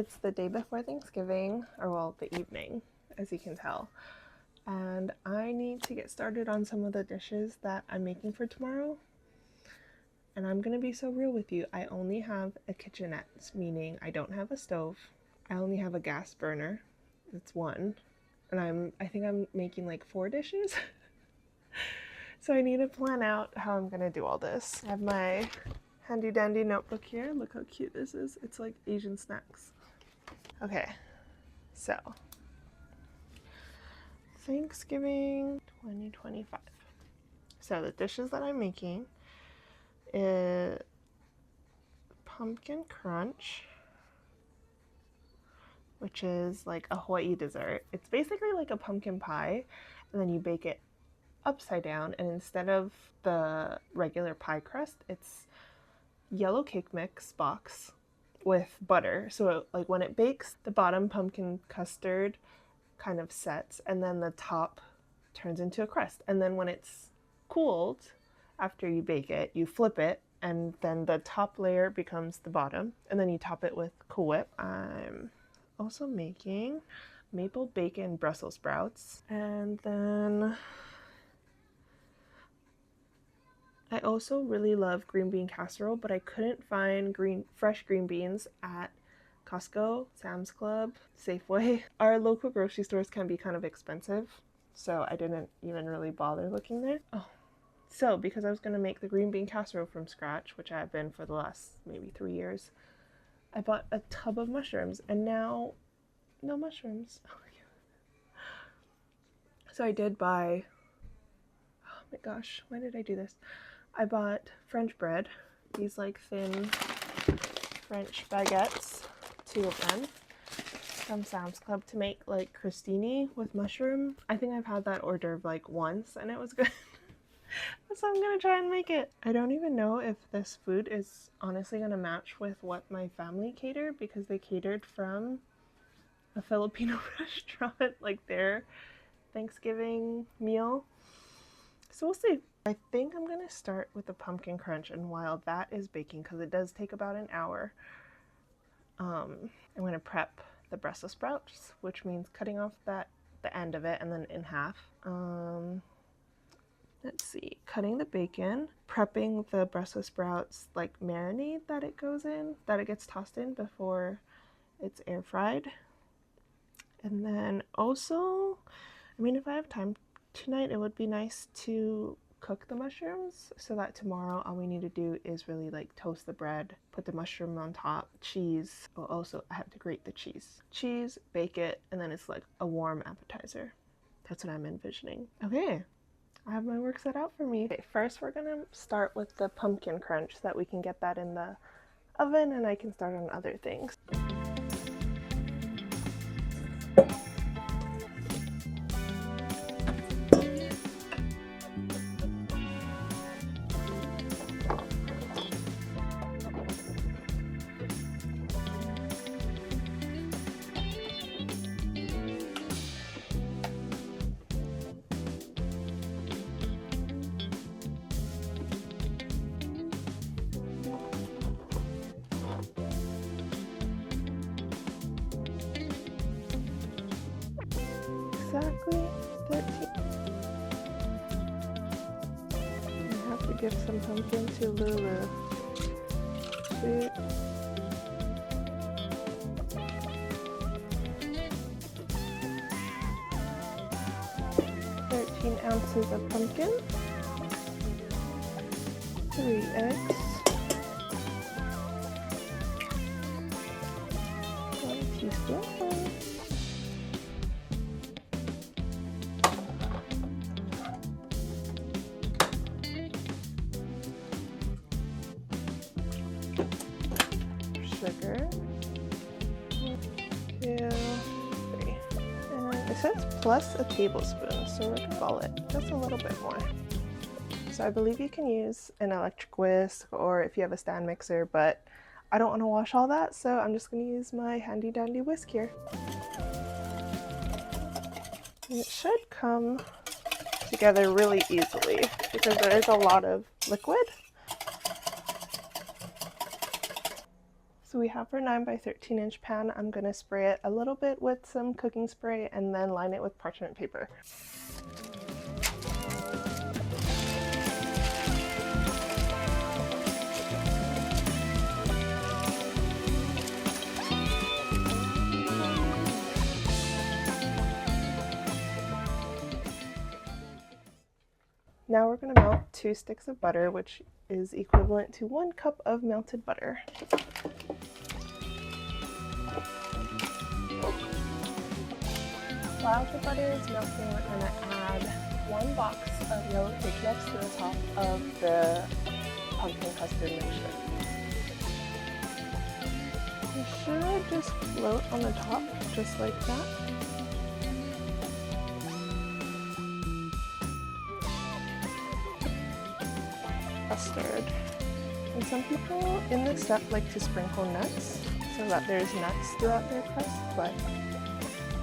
It's the day before Thanksgiving, or well, the evening, as you can tell. And I need to get started on some of the dishes that I'm making for tomorrow. And I'm gonna be so real with you. I only have a kitchenette, meaning I don't have a stove. I only have a gas burner. It's one. And I think I'm making like 4 dishes. So I need to plan out how I'm gonna do all this. I have my handy dandy notebook here. Look how cute this is. It's like Asian snacks. Okay, so Thanksgiving 2025. So the dishes that I'm making is pumpkin crunch, which is like a Hawaii dessert. It's basically like a pumpkin pie, and then you bake it upside down, and instead of the regular pie crust, it's yellow cake mix box with butter. So like when it bakes, the bottom pumpkin custard kind of sets, and then the top turns into a crust. And then when it's cooled, after you bake it, you flip it, and then the top layer becomes the bottom, and then you top it with Cool Whip. I'm also making maple bacon Brussels sprouts, and then I also really love green bean casserole, but I couldn't find fresh green beans at Costco, Sam's Club, Safeway. Our local grocery stores can be kind of expensive, so I didn't even really bother looking there. Oh, so because I was going to make the green bean casserole from scratch, which I have been for the last maybe 3 years, I bought a tub of mushrooms, and now no mushrooms. So I did buy, oh my gosh, why did I do this? I bought French bread, these like thin French baguettes, 2 of them, from Sam's Club to make like crostini with mushroom. I think I've had that hors d'oeuvre like once and it was good. So I'm gonna try and make it. I don't even know if this food is honestly gonna match with what my family catered, because they catered from a Filipino restaurant, like their Thanksgiving meal. So we'll see. I think I'm gonna start with the pumpkin crunch, and while that is baking, because it does take about an hour, I'm gonna prep the Brussels sprouts, which means cutting off the end of it and then in half. Let's see, cutting the bacon, prepping the Brussels sprouts like marinade that it goes in, that it gets tossed in before it's air fried. And then also, I mean, if I have time tonight, it would be nice to cook the mushrooms so that tomorrow all we need to do is really like toast the bread, put the mushroom on top, cheese. Oh, also I have to grate the cheese, bake it, and then it's like a warm appetizer. That's what I'm envisioning. Okay, I have my work set out for me. Okay, first we're gonna start with the pumpkin crunch so that we can get that in the oven and I can start on other things. Exactly 13. I have to give some pumpkin to Lulu. Sweet. Ounces of pumpkin, 3 eggs, 1 teaspoon, sugar, 1, 2, 3. And it says plus a tablespoon, so we're gonna call it just a little bit more. So I believe you can use an electric whisk or if you have a stand mixer, but I don't want to wash all that, so I'm just going to use my handy dandy whisk here. And it should come together really easily because there is a lot of liquid. So we have our 9 by 13 inch pan. I'm going to spray it a little bit with some cooking spray and then line it with parchment paper. Now we're going to melt 2 sticks of butter, which is equivalent to 1 cup of melted butter. While the butter is melting, we're going to add 1 box of yellow cake mix to the top of the pumpkin custard mixture. It should just float on the top, just like that. Custard. And some people in this step like to sprinkle nuts so that there's nuts throughout their crust, but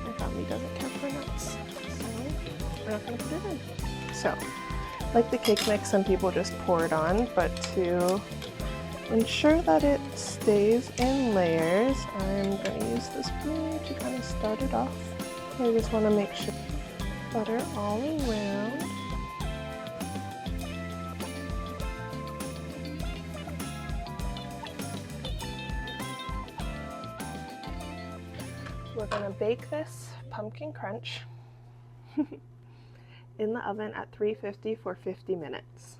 my family doesn't care for nuts, so we're not going to put it in. So, like the cake mix, some people just pour it on, but to ensure that it stays in layers, I'm going to use the spoon to kind of start it off. I just want to make sure butter all around. We're going to bake this pumpkin crunch in the oven at 350 for 50 minutes.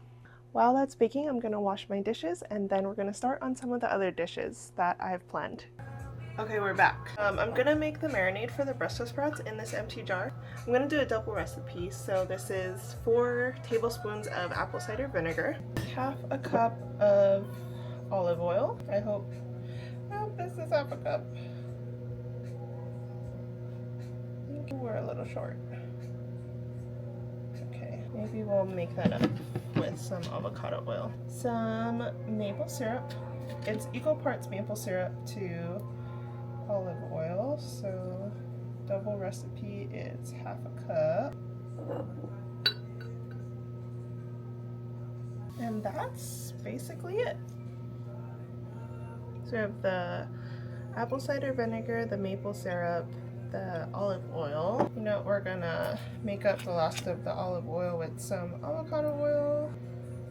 While that's baking, I'm going to wash my dishes and then we're going to start on some of the other dishes that I've planned. Okay, we're back. I'm going to make the marinade for the Brussels sprouts in this empty jar. I'm going to do a double recipe. So this is 4 tablespoons of apple cider vinegar, half a cup of olive oil. I hope this is half a cup. We're a little short. Okay, maybe we'll make that up with some avocado oil. Some maple syrup. It's equal parts maple syrup to olive oil, so double recipe is half a cup. And that's basically it. So we have the apple cider vinegar, the maple syrup, the olive oil. You know, we're gonna make up the last of the olive oil with some avocado oil.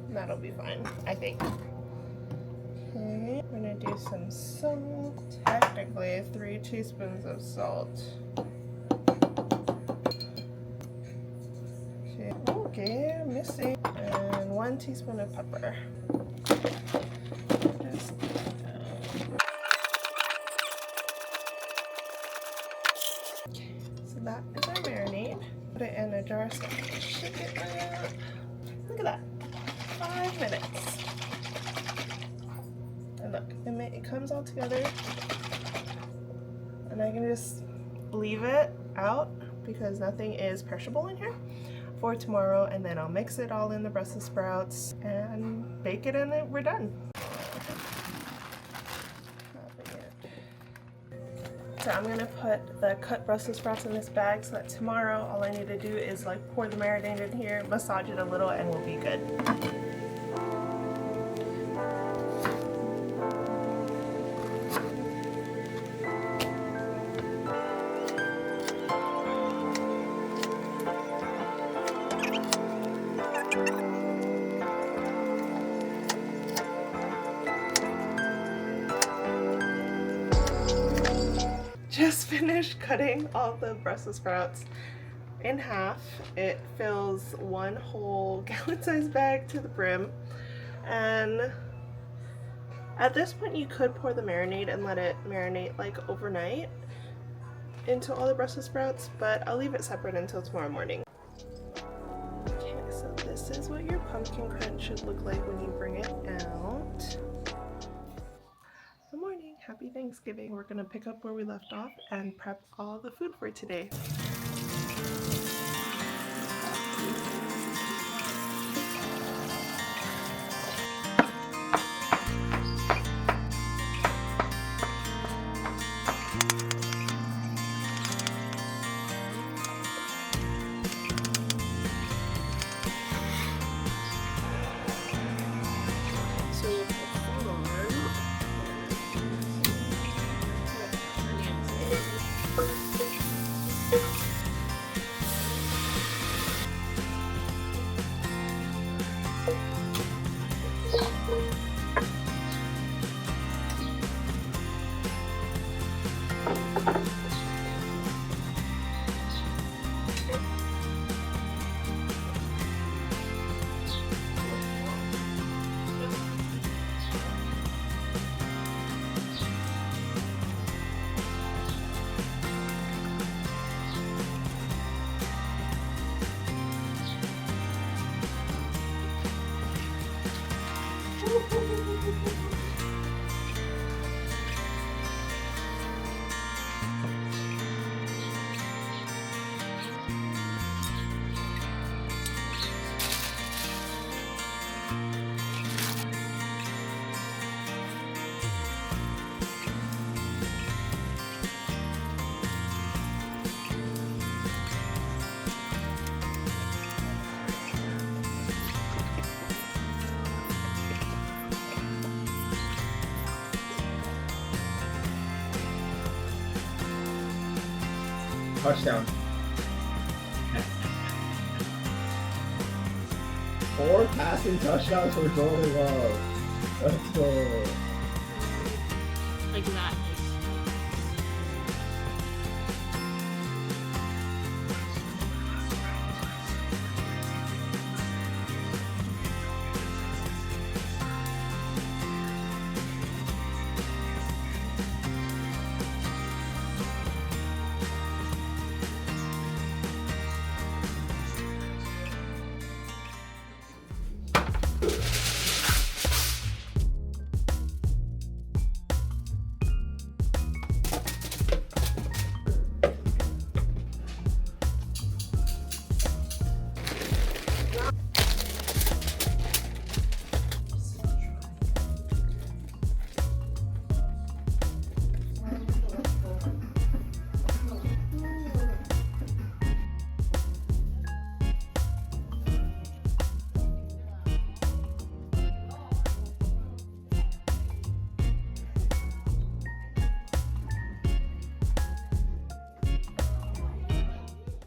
And that'll be fine, I think. Okay, I'm gonna do some salt. Technically 3 teaspoons of salt. Okay, missing. And 1 teaspoon of pepper. That is our marinade. Put it in a jar so I can shake it up. Look at that. 5 minutes. And look, it comes all together. And I can just leave it out because nothing is perishable in here for tomorrow. And then I'll mix it all in the Brussels sprouts and bake it, and we're done. So I'm going to put the cut Brussels sprouts in this bag so that tomorrow all I need to do is like pour the marinade in here, massage it a little, and we'll be good. Just finished cutting all the Brussels sprouts in half. It fills 1 whole gallon-sized bag to the brim, and at this point you could pour the marinade and let it marinate like overnight into all the Brussels sprouts, but I'll leave it separate until tomorrow morning. Okay, so this is what your pumpkin crunch should look like when you bring it out. Good morning, happy Thanksgiving. We're gonna pick up where we left off and prep all the food for today. Touchdown. 4 passing touchdowns for Jordan Love. Let's go. Like that.